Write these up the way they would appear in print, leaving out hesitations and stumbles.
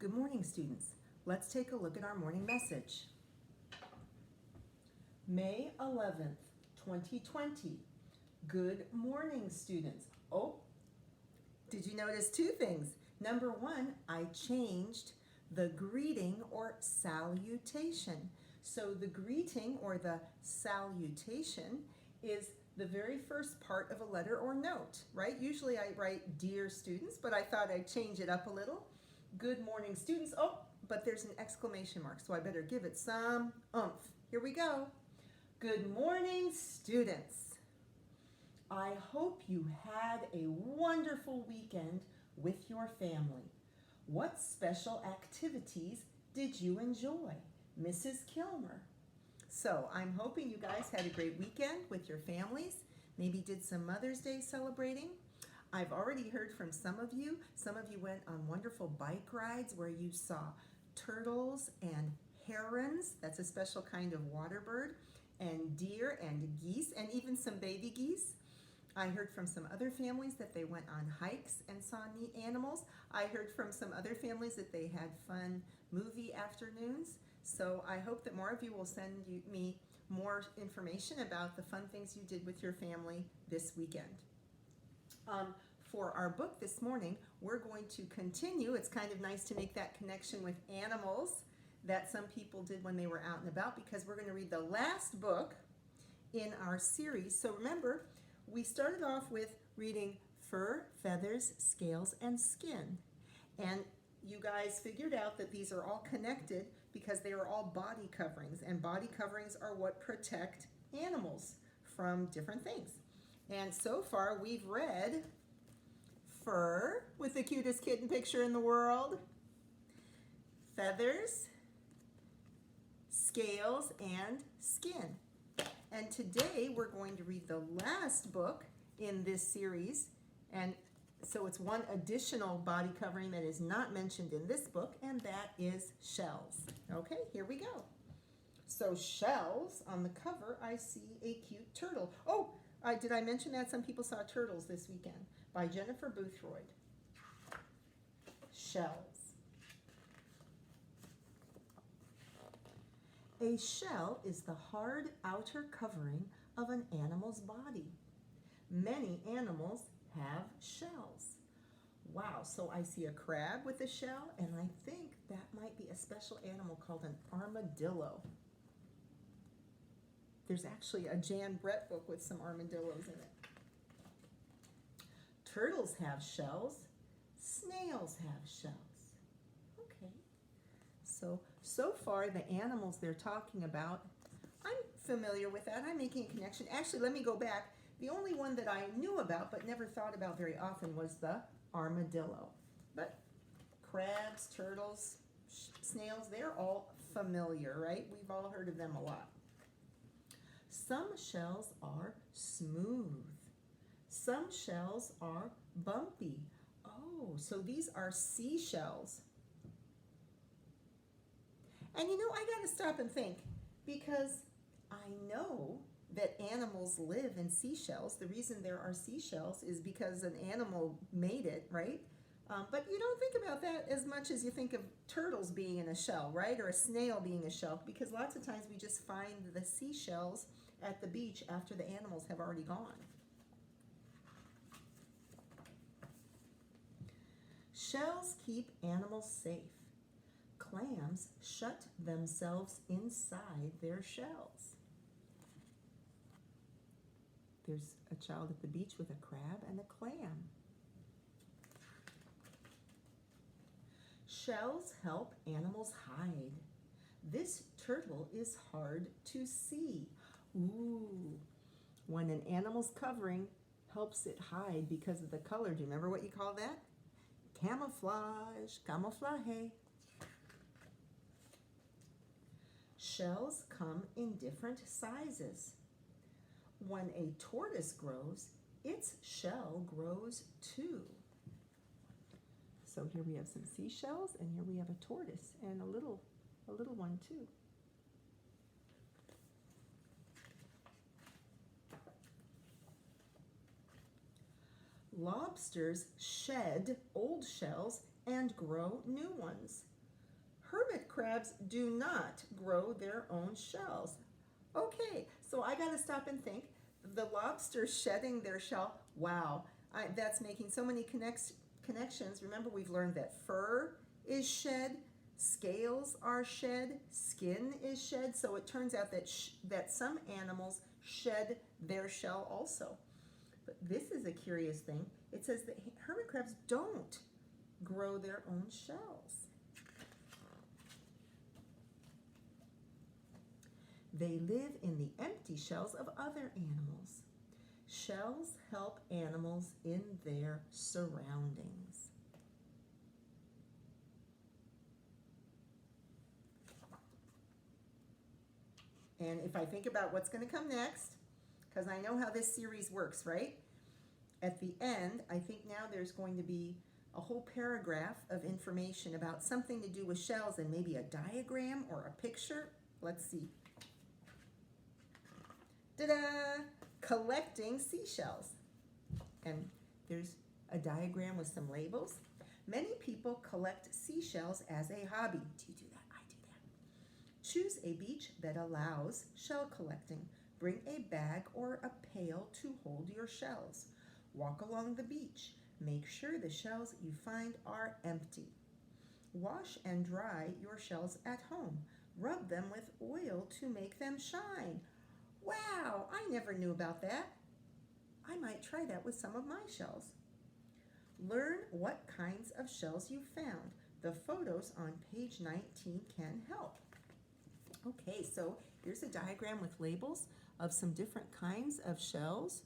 Good morning, students. Let's take a look at our morning message. May 11th, 2020. Good morning, students. Oh, did you notice two things? Number one, I changed the greeting or salutation. So the greeting or the salutation is the very first part of a letter or note, right? Usually I write dear students, but I thought I'd change it up a little. Good morning, students. Oh, but there's an exclamation mark, so I better give it some oomph. Here we go. Good morning, students. I hope you had a wonderful weekend with your family. What special activities did you enjoy, Mrs. Kilmer? So I'm hoping you guys had a great weekend with your families, maybe did some Mother's Day celebrating. I've already heard from some of you. Some of you went on wonderful bike rides where you saw turtles and herons, that's a special kind of water bird, and deer and geese, and even some baby geese. I heard from some other families that they went on hikes and saw neat animals. I heard from some other families that they had fun movie afternoons. So I hope that more of you will send me more information about the fun things you did with your family this weekend. For our book this morning, we're going to continue. It's kind of nice to make that connection with animals that some people did when they were out and about, because we're going to read the last book in our series. So remember, we started off with reading Fur, Feathers, Scales, and Skin. And you guys figured out that these are all connected because they are all body coverings. And body coverings are what protect animals from different things. And so far we've read fur with the cutest kitten picture in the world, feathers, scales, and skin. And today we're going to read the last book in this series, and so it's one additional body covering that is not mentioned in this book, and that is shells. Okay, here we go. So shells, on the cover I see a cute turtle. Oh, did I mention that some people saw turtles this weekend? By Jennifer Boothroyd. Shells. A shell is the hard outer covering of an animal's body. Many animals have shells. Wow, so I see a crab with a shell, and I think that might be a special animal called an armadillo. There's actually a Jan Brett book with some armadillos in it. Turtles have shells. Snails have shells. Okay. So far the animals they're talking about, I'm familiar with that. I'm making a connection. Actually, let me go back. The only one that I knew about but never thought about very often was the armadillo. But crabs, turtles, snails, they're all familiar, right? We've all heard of them a lot. Some shells are smooth. Some shells are bumpy. Oh, so these are seashells. And you know, I got to stop and think, because I know that animals live in seashells. The reason there are seashells is because an animal made it, right? But you don't think about that as much as you think of turtles being in a shell, right? Or a snail being a shell, because lots of times we just find the seashells at the beach after the animals have already gone. Shells keep animals safe. Clams shut themselves inside their shells. There's a child at the beach with a crab and a clam. Shells help animals hide. This turtle is hard to see. Ooh, when an animal's covering helps it hide because of the color. Do you remember what you call that? Camouflage, camouflage. Shells come in different sizes. When a tortoise grows, its shell grows too. So here we have some seashells, and here we have a tortoise, and a little one too. Lobsters shed old shells and grow new ones. crabs do not grow their own shells. Okay, so I got to stop and think. The lobster shedding their shell, wow, that's making so many connections. Remember, we've learned that fur is shed, scales are shed, skin is shed. So it turns out that some animals shed their shell also. But this is a curious thing. It says that hermit crabs don't grow their own shells. They live in the empty shells of other animals. Shells help animals in their surroundings. And if I think about what's going to come next, because I know how this series works, right? At the end, I think now there's going to be a whole paragraph of information about something to do with shells and maybe a diagram or a picture. Let's see. Ta-da! Collecting seashells. And there's a diagram with some labels. Many people collect seashells as a hobby. Do you do that? I do that. Choose a beach that allows shell collecting. Bring a bag or a pail to hold your shells. Walk along the beach. Make sure the shells you find are empty. Wash and dry your shells at home. Rub them with oil to make them shine. Wow, I never knew about that. I might try that with some of my shells. Learn what kinds of shells you found. The photos on page 19 can help. Okay, so here's a diagram with labels of some different kinds of shells.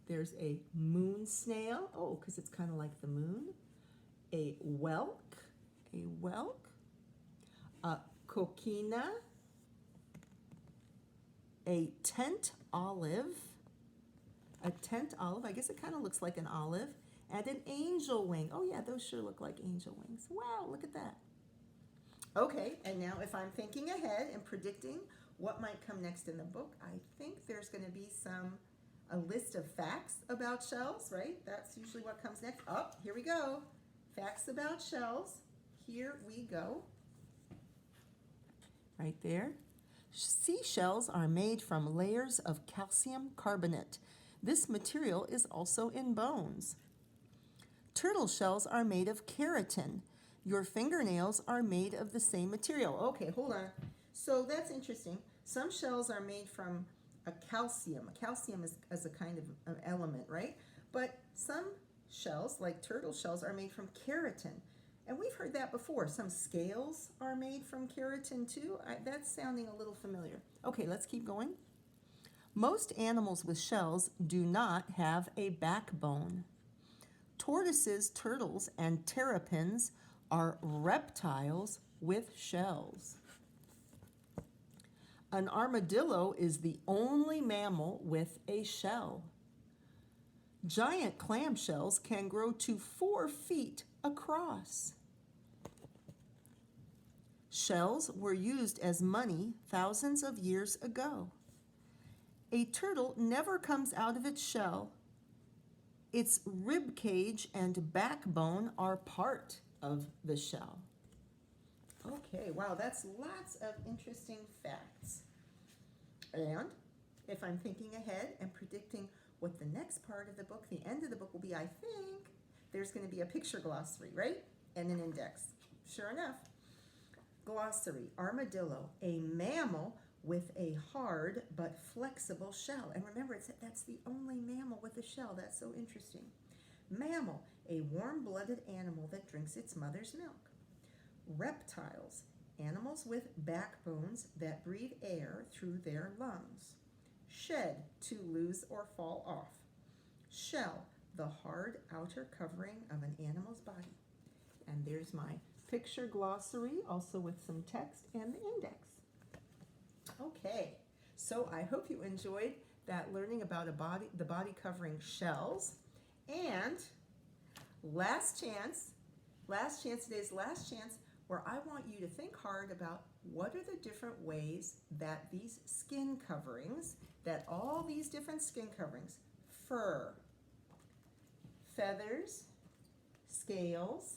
There's a moon snail, oh, because it's kind of like the moon. A whelk, a coquina, a tent olive, I guess it kind of looks like an olive, and an angel wing. Oh yeah, those sure look like angel wings. Wow, look at that. Okay, and now if I'm thinking ahead and predicting what might come next in the book, I think there's going to be a list of facts about shells, right? That's usually what comes next. Oh, here we go. Facts about shells. Here we go. Right there. Seashells are made from layers of calcium carbonate. This material is also in bones. Turtle shells are made of keratin. Your fingernails are made of the same material. Okay, hold on. So that's interesting. Some shells are made from a calcium. A calcium is a kind of an element, right? But some shells, like turtle shells, are made from keratin. And we've heard that before. Some scales are made from keratin too. That's sounding a little familiar. Okay, let's keep going. Most animals with shells do not have a backbone. Tortoises, turtles, and terrapins are reptiles with shells. An armadillo is the only mammal with a shell. Giant clamshells can grow to 4 feet across. Shells were used as money thousands of years ago. A turtle never comes out of its shell. Its rib cage and backbone are part of the shell. Okay, wow, that's lots of interesting facts. And if I'm thinking ahead and predicting what the next part of the book, the end of the book will be, I think there's going to be a picture glossary, right? And an index. Sure enough. Glossary, armadillo, a mammal with a hard but flexible shell. And remember, that's the only mammal with a shell. That's so interesting. Mammal, a warm-blooded animal that drinks its mother's milk. Reptiles, animals with backbones that breathe air through their lungs. Shed, to lose or fall off. Shell, the hard outer covering of an animal's body. And there's my picture glossary, also with some text and the index. Okay, so I hope you enjoyed that learning about the body covering shells. And last chance, today's last chance, where I want you to think hard about what are the different ways that these skin coverings, that all these different skin coverings, fur, feathers, scales,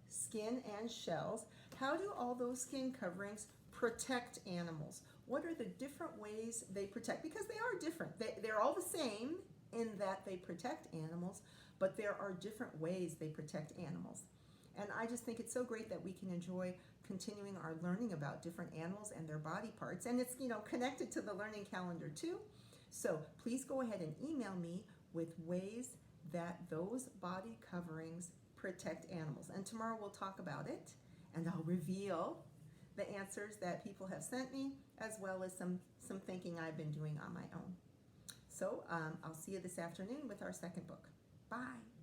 skin, and shells, How do all those skin coverings protect animals? What are the different ways they protect? Because they are different. They're all the same in that they protect animals, but there are different ways they protect animals. And I just think it's so great that we can enjoy continuing our learning about different animals and their body parts. And it's, connected to the learning calendar too. So please go ahead and email me with ways that those body coverings protect animals. And tomorrow we'll talk about it, and I'll reveal the answers that people have sent me, as well as some thinking I've been doing on my own. So I'll see you this afternoon with our second book. Bye.